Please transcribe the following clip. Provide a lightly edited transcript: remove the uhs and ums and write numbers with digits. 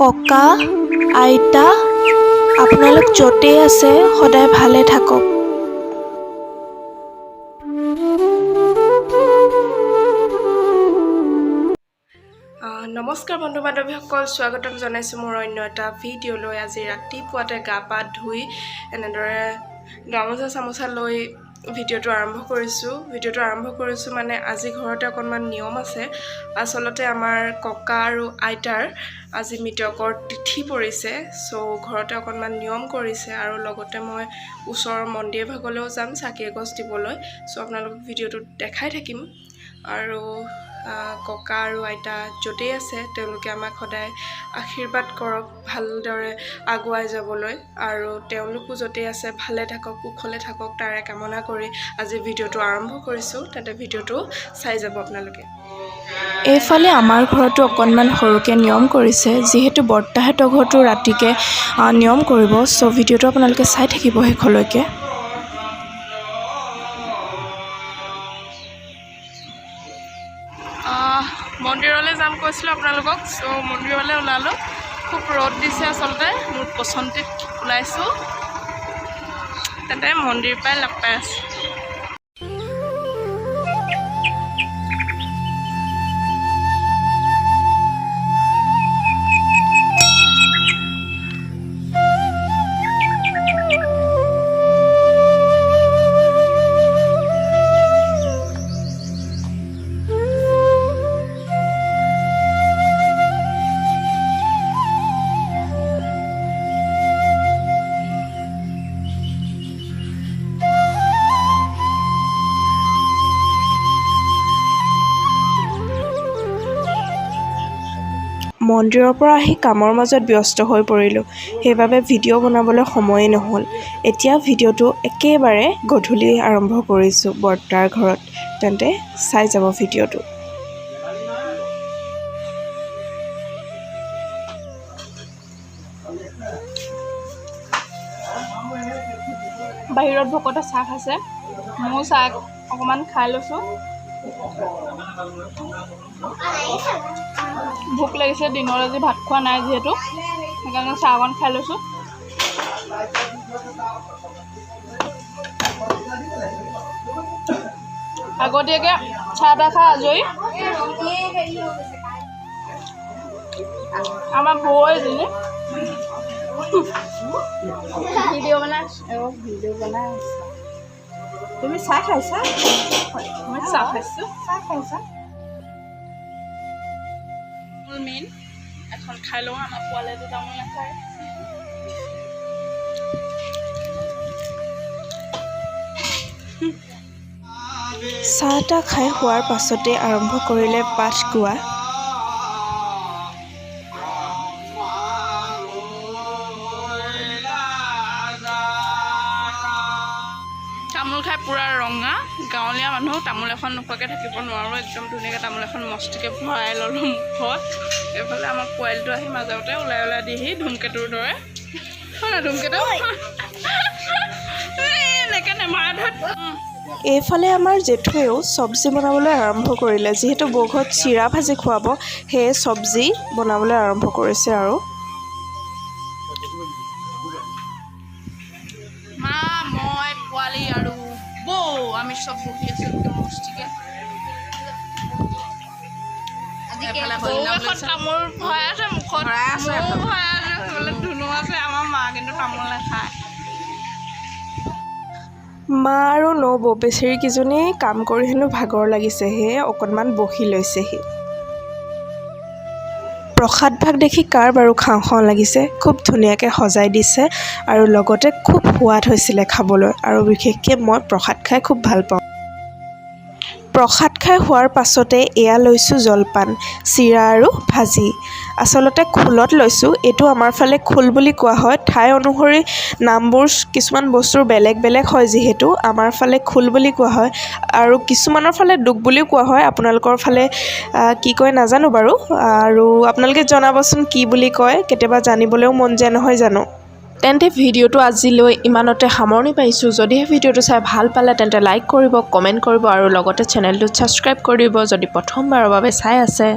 ককা আইতা আপোনালোক য'তেই আছে সদায় ভালে থাকক। নমস্কাৰ বন্ধু বান্ধৱীসকল, স্বাগতম জনাইছোঁ মোৰ অন্য এটা ভিডিঅ'লৈ। আজি ৰাতিপুৱাতে গা পা ধুই এনেদৰে গামোচা চামোচা লৈ ভিডিঅ'টো আৰম্ভ কৰিছোঁ। মানে আজি ঘৰতে অকণমান নিয়ম আছে। আচলতে আমাৰ ককা আৰু আইতাৰ আজি মৃতকৰ তিথি পৰিছে, চ' ঘৰতে অকণমান নিয়ম কৰিছে আৰু লগতে মই ওচৰৰ মন্দিৰ ভাগলৈও যাম চাকি এগছ দিবলৈ। চ' আপোনালোকক ভিডিঅ'টোত দেখাই থাকিম। আৰু ককা আৰু আইতা য'তেই আছে তেওঁলোকে আমাক সদায় আশীৰ্বাদ কৰক ভালদৰে আগুৱাই যাবলৈ, আৰু তেওঁলোকো য'তেই আছে ভালে থাকক কুশলে থাকক তাৰে কামনা কৰি আজি ভিডিঅ'টো আৰম্ভ কৰিছোঁ। তাতে ভিডিঅ'টো চাই যাব আপোনালোকে। এইফালে আমাৰ ঘৰতো অকণমান সৰুকৈ নিয়ম কৰিছে, যিহেতু বৰ্তাহঁতৰ ঘৰতো ৰাতিকৈ নিয়ম কৰিব। চ' ভিডিঅ'টো আপোনালোকে চাই থাকিব শেষলৈকে। মন্দিৰলৈ যাম কৈছিলোঁ আপোনালোকক, চ' মন্দিৰলৈ ওলালোঁ। খুব ৰ'দ দিছে, আচলতে মোৰ পচন্দিত ওলাইছোঁ। তাতে মন্দিৰ পৰাই লগ পাই আছোঁ। মন্দিৰৰ পৰা আহি কামৰ মাজত ব্যস্ত হৈ পৰিলোঁ, সেইবাবে ভিডিঅ' বনাবলৈ সময়েই নহ'ল। এতিয়া ভিডিঅ'টো একেবাৰে গধূলি আৰম্ভ কৰিছোঁ বৰ্তাৰ ঘৰত। তেন্তে চাই যাব ভিডিঅ'টো। বাহিৰত ভকতে চাহ খাইছে, ময়ো চাহ অকণমান খাই লৈছোঁ। ভোক লাগিছে, দিনত আজি ভাত খোৱা নাই যিহেতু, সেইকাৰণে চাহ অকণ খাই লৈছোঁ। আগতীয়াকৈ চাহ তাহ খাই আজৰি। আমাৰ বৌ এজনী ভিডিঅ' বনাই তুমি চাহ খাইছা? মই চাহ খাইছোঁ। মেইন এখন খাই লওঁ, আমাৰ পোৱালিটো তামোল নাখায়। চাহ তাহ খাই হোৱাৰ পাছতে আৰম্ভ কৰিলে পাঠ গোৱা। তামোল খাই পূৰা ৰঙা, গাঁৱলীয়া মানুহ তামোল এখন নোখোৱাকৈ থাকিব নোৱাৰোঁ। একদম ধুনীয়াকৈ তামোল এখন মস্তিকৈ ভৰাই ল'লোঁ মুখত। এইফালে আমাৰ পোৱালিটো আহি মাজতে ওলাই দিহি ধুমকেতুৰ দৰে। হয় ধুমকেতু এনেকৈ নেমাৰা ধত। এইফালে আমাৰ জেঠুৱেও চব্জি বনাবলৈ আৰম্ভ কৰিলে, যিহেতু বৌঘৰত চিৰা ভাজি খুৱাব, সেয়ে চব্জি বনাবলৈ আৰম্ভ কৰিছে। আৰু মা, মই, পোৱালি আৰু বৌ আমি চব বহি আছোঁ মস্তিকৈ। তামোল ভৰাই আছে মুখত, ময়ো ভৰাই আছোঁ। ধুনু আছে, আমাৰ মা কিন্তু তামোল নাখায়। মা আৰু নবৌ বেচেৰীকেইজনী কাম কৰি হেনো ভাগৰ লাগিছে, সেয়ে অকণমান বহি লৈছেহি। প্ৰসাদ ভাগ দেখি কাৰ বাৰু খাওঁ খাওঁ লাগিছে। খুব ধুনীয়াকৈ সজাই দিছে আৰু লগতে খুব সোৱাদ হৈছিলে খাবলৈ, আৰু বিশেষকৈ মই প্ৰসাদ খাই খুব ভাল পাওঁ। প্ৰসাদ খাই হোৱাৰ পাছতে এয়া লৈছোঁ জলপান, চিৰা আৰু ভাজি। আচলতে খোলত লৈছোঁ, এইটো আমাৰ ফালে খোল বুলি কোৱা হয়। ঠাই অনুসৰি নামবোৰ কিছুমান বস্তুৰ বেলেগ বেলেগ হয়, যিহেতু আমাৰ ফালে খোল বুলি কোৱা হয় আৰু কিছুমানৰ ফালে দুখ বুলিও কোৱা হয়। আপোনালোকৰ ফালে কি কয় নাজানো বাৰু, আৰু আপোনালোকে জনাবচোন কি বুলি কয়, কেতিয়াবা জানিবলৈও মন যায় নহয় জানো। তেন্তে ভিডিঅ'টো আজিলৈ ইমানতে সামৰণি পাইছোঁ। যদিহে ভিডিঅ'টো চাই ভাল পালে তেন্তে লাইক কৰিব, কমেণ্ট কৰিব আৰু লগতে চেনেলটো ছাবস্ক্ৰাইব কৰি দিব যদি প্ৰথমবাৰৰ বাবে চাই আছে।